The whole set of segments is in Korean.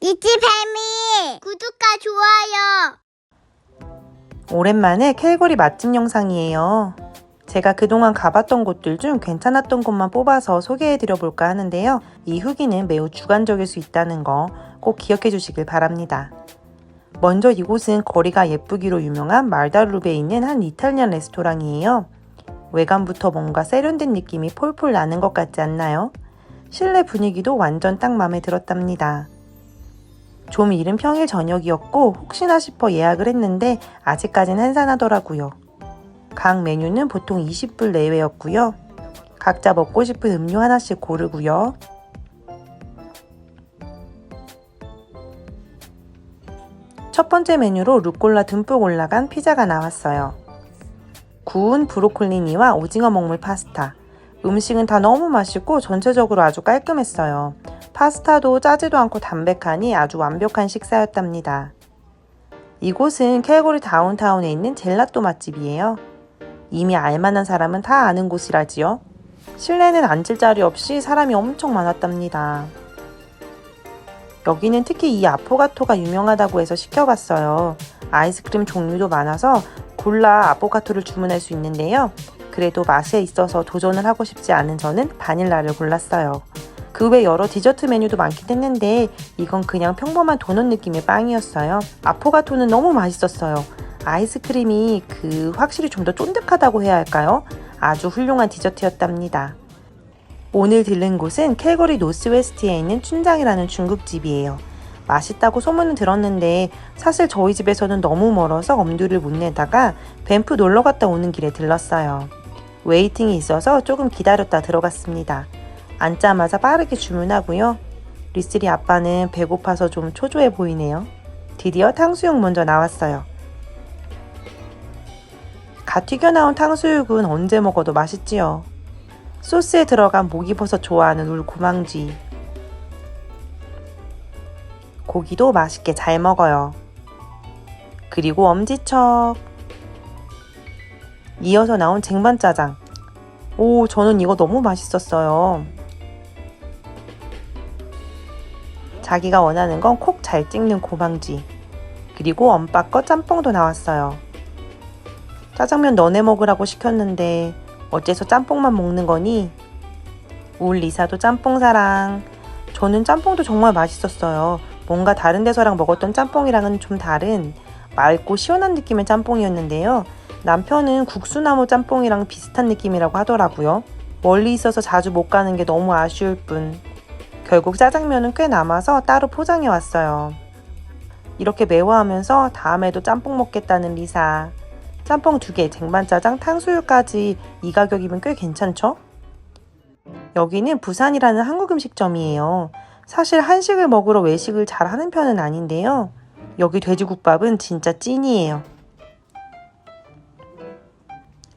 이치배미 구독과 좋아요. 오랜만에 캘거리 맛집 영상이에요. 제가 그동안 가봤던 곳들 중 괜찮았던 곳만 뽑아서 소개해드려 볼까 하는데요. 이 후기는 매우 주관적일 수 있다는 거 꼭 기억해 주시길 바랍니다. 먼저 이곳은 거리가 예쁘기로 유명한 말다루베에 있는 한 이탈리안 레스토랑이에요. 외관부터 뭔가 세련된 느낌이 폴폴 나는 것 같지 않나요? 실내 분위기도 완전 딱 마음에 들었답니다. 좀 이른 평일 저녁이었고 혹시나 싶어 예약을 했는데 아직까진 한산하더라고요. 각 메뉴는 보통 20불 내외였고요. 각자 먹고 싶은 음료 하나씩 고르고요. 첫 번째 메뉴로 루꼴라 듬뿍 올라간 피자가 나왔어요. 구운 브로콜리니와 오징어 먹물 파스타. 음식은 다 너무 맛있고 전체적으로 아주 깔끔했어요. 파스타도 짜지도 않고 담백하니 아주 완벽한 식사였답니다. 이곳은 캘거리 다운타운에 있는 젤라또 맛집이에요. 이미 알만한 사람은 다 아는 곳이라지요. 실내는 앉을 자리 없이 사람이 엄청 많았답니다. 여기는 특히 이 아포가토가 유명하다고 해서 시켜봤어요. 아이스크림 종류도 많아서 골라 아포가토를 주문할 수 있는데요. 그래도 맛에 있어서 도전을 하고 싶지 않은 저는 바닐라를 골랐어요. 그 외 여러 디저트 메뉴도 많긴 했는데 이건 그냥 평범한 도넛 느낌의 빵이었어요. 아포가토는 너무 맛있었어요. 아이스크림이 확실히 좀 더 쫀득하다고 해야 할까요? 아주 훌륭한 디저트였답니다. 오늘 들른 곳은 캘거리 노스웨스트에 있는 춘장이라는 중국집이에요. 맛있다고 소문은 들었는데 사실 저희 집에서는 너무 멀어서 엄두를 못 내다가 밴프 놀러 갔다 오는 길에 들렀어요. 웨이팅이 있어서 조금 기다렸다 들어갔습니다. 앉자마자 빠르게 주문하고요. 리슬이 아빠는 배고파서 좀 초조해 보이네요. 드디어 탕수육 먼저 나왔어요. 갓 튀겨 나온 탕수육은 언제 먹어도 맛있지요. 소스에 들어간 목이버섯 좋아하는 울 고망지. 고기도 맛있게 잘 먹어요. 그리고 엄지척. 이어서 나온 쟁반짜장. 오, 저는 이거 너무 맛있었어요. 자기가 원하는 건 콕 잘 찍는 고방지. 그리고 엄빠꺼 짬뽕도 나왔어요. 짜장면 너네 먹으라고 시켰는데 어째서 짬뽕만 먹는 거니? 울 리사도 짬뽕 사랑. 저는 짬뽕도 정말 맛있었어요. 뭔가 다른 데서랑 먹었던 짬뽕이랑은 좀 다른 맑고 시원한 느낌의 짬뽕이었는데요. 남편은 국수나무 짬뽕이랑 비슷한 느낌이라고 하더라고요. 멀리 있어서 자주 못 가는 게 너무 아쉬울 뿐. 결국 짜장면은 꽤 남아서 따로 포장해 왔어요. 이렇게 매워하면서 다음에도 짬뽕 먹겠다는 리사. 짬뽕 2개, 쟁반짜장, 탕수육까지 이 가격이면 꽤 괜찮죠? 여기는 부산이라는 한국 음식점이에요. 사실 한식을 먹으러 외식을 잘 하는 편은 아닌데요. 여기 돼지국밥은 진짜 찐이에요.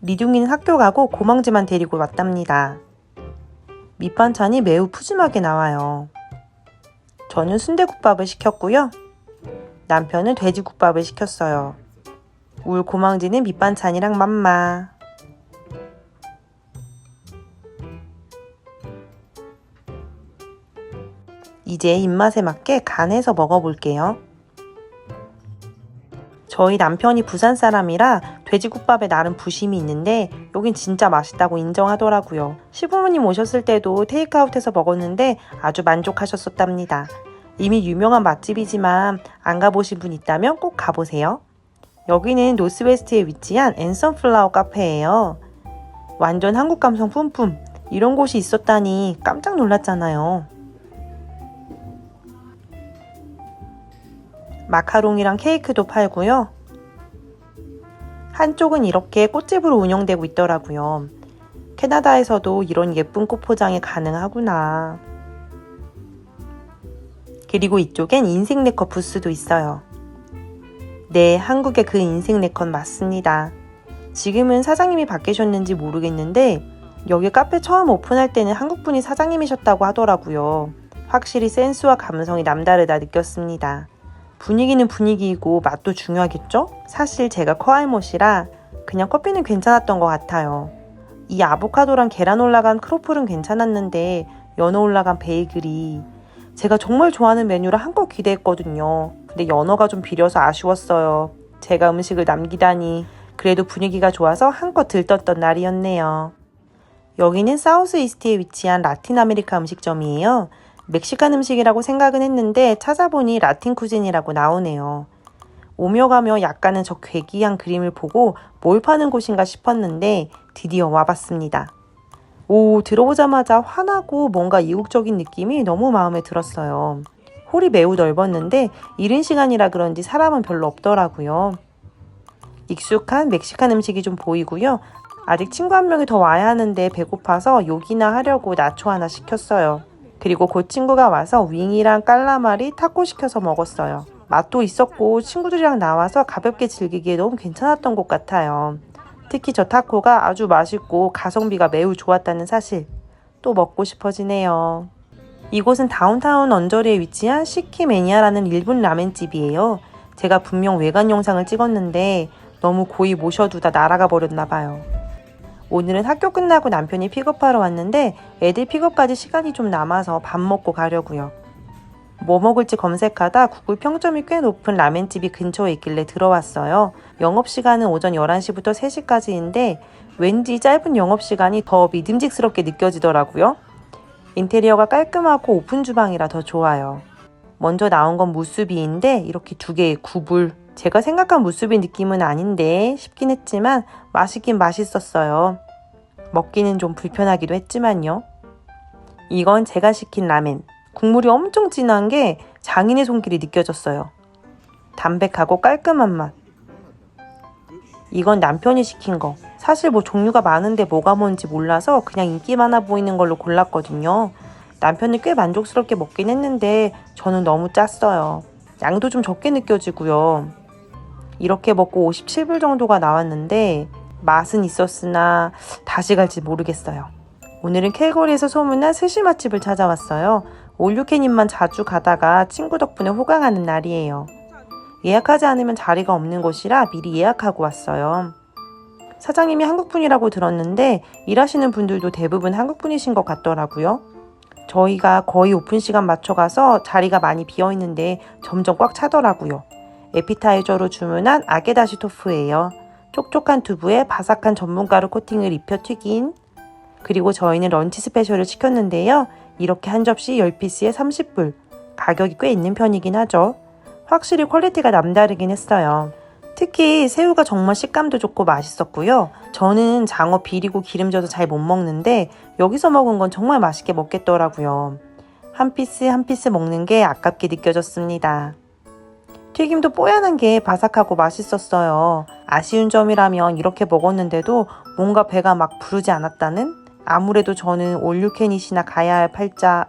리둥이는 학교 가고 고망지만 데리고 왔답니다. 밑반찬이 매우 푸짐하게 나와요. 저는 순대국밥을 시켰고요. 남편은 돼지국밥을 시켰어요. 울 고망지는 밑반찬이랑 맘마. 이제 입맛에 맞게 간해서 먹어볼게요. 저희 남편이 부산 사람이라 돼지국밥에 나름 부심이 있는데 여긴 진짜 맛있다고 인정하더라고요. 시부모님 오셨을 때도 테이크아웃해서 먹었는데 아주 만족하셨었답니다. 이미 유명한 맛집이지만 안 가보신 분 있다면 꼭 가보세요. 여기는 노스웨스트에 위치한 앤선플라워 카페예요. 완전 한국 감성 뿜뿜. 이런 곳이 있었다니 깜짝 놀랐잖아요. 마카롱이랑 케이크도 팔고요. 한쪽은 이렇게 꽃집으로 운영되고 있더라고요. 캐나다에서도 이런 예쁜 꽃 포장이 가능하구나. 그리고 이쪽엔 인생 네컷 부스도 있어요. 네, 한국의 그 인생 네컷 맞습니다. 지금은 사장님이 바뀌셨는지 모르겠는데 여기 카페 처음 오픈할 때는 한국분이 사장님이셨다고 하더라고요. 확실히 센스와 감성이 남다르다 느꼈습니다. 분위기는 분위기이고 맛도 중요하겠죠? 사실 제가 커알못이라 그냥 커피는 괜찮았던 것 같아요. 이 아보카도랑 계란 올라간 크로플은 괜찮았는데 연어 올라간 베이글이 제가 정말 좋아하는 메뉴라 한껏 기대했거든요. 근데 연어가 좀 비려서 아쉬웠어요. 제가 음식을 남기다니. 그래도 분위기가 좋아서 한껏 들떴던 날이었네요. 여기는 사우스 이스트에 위치한 라틴 아메리카 음식점이에요. 멕시칸 음식이라고 생각은 했는데 찾아보니 라틴 쿠진이라고 나오네요. 오며 가며 약간은 저 괴기한 그림을 보고 뭘 파는 곳인가 싶었는데 드디어 와봤습니다. 오, 들어오자마자 환하고 뭔가 이국적인 느낌이 너무 마음에 들었어요. 홀이 매우 넓었는데 이른 시간이라 그런지 사람은 별로 없더라고요. 익숙한 멕시칸 음식이 좀 보이고요. 아직 친구 한 명이 더 와야 하는데 배고파서 욕이나 하려고 나초 하나 시켰어요. 그리고 그 친구가 와서 윙이랑 깔라마리 타코 시켜서 먹었어요. 맛도 있었고 친구들이랑 나와서 가볍게 즐기기에 너무 괜찮았던 것 같아요. 특히 저 타코가 아주 맛있고 가성비가 매우 좋았다는 사실. 또 먹고 싶어지네요. 이곳은 다운타운 언저리에 위치한 시키매니아라는 일본 라멘집이에요. 제가 분명 외관 영상을 찍었는데 너무 고이 모셔두다 날아가 버렸나 봐요. 오늘은 학교 끝나고 남편이 픽업하러 왔는데 애들 픽업까지 시간이 좀 남아서 밥 먹고 가려고요. 뭐 먹을지 검색하다 구글 평점이 꽤 높은 라멘집이 근처에 있길래 들어왔어요. 영업시간은 오전 11시부터 3시까지인데 왠지 짧은 영업시간이 더 믿음직스럽게 느껴지더라고요. 인테리어가 깔끔하고 오픈 주방이라 더 좋아요. 먼저 나온 건 무수비인데 이렇게 두 개의 굽을. 제가 생각한 무수비 느낌은 아닌데 싶긴 했지만 맛있긴 맛있었어요. 먹기는 좀 불편하기도 했지만요. 이건 제가 시킨 라멘. 국물이 엄청 진한 게 장인의 손길이 느껴졌어요. 담백하고 깔끔한 맛. 이건 남편이 시킨 거. 사실 뭐 종류가 많은데 뭐가 뭔지 몰라서 그냥 인기 많아 보이는 걸로 골랐거든요. 남편은 꽤 만족스럽게 먹긴 했는데 저는 너무 짰어요. 양도 좀 적게 느껴지고요. 이렇게 먹고 57불 정도가 나왔는데 맛은 있었으나 다시 갈지 모르겠어요. 오늘은 캘거리에서 소문난 스시 맛집을 찾아왔어요. 올유캐님만 자주 가다가 친구 덕분에 호강하는 날이에요. 예약하지 않으면 자리가 없는 곳이라 미리 예약하고 왔어요. 사장님이 한국분이라고 들었는데 일하시는 분들도 대부분 한국분이신 것 같더라고요. 저희가 거의 오픈 시간 맞춰가서 자리가 많이 비어있는데 점점 꽉 차더라고요. 에피타이저로 주문한 아게다시 토프예요. 촉촉한 두부에 바삭한 전분가루 코팅을 입혀 튀긴. 그리고 저희는 런치 스페셜을 시켰는데요. 이렇게 한 접시 10피스에 30불. 가격이 꽤 있는 편이긴 하죠. 확실히 퀄리티가 남다르긴 했어요. 특히 새우가 정말 식감도 좋고 맛있었고요. 저는 장어 비리고 기름져서 잘 못 먹는데 여기서 먹은 건 정말 맛있게 먹겠더라고요. 한 피스 한 피스 먹는 게 아깝게 느껴졌습니다. 튀김도 뽀얀한 게 바삭하고 맛있었어요. 아쉬운 점이라면 이렇게 먹었는데도 뭔가 배가 막 부르지 않았다는? 아무래도 저는 올유캐닛이나 가야 할 팔자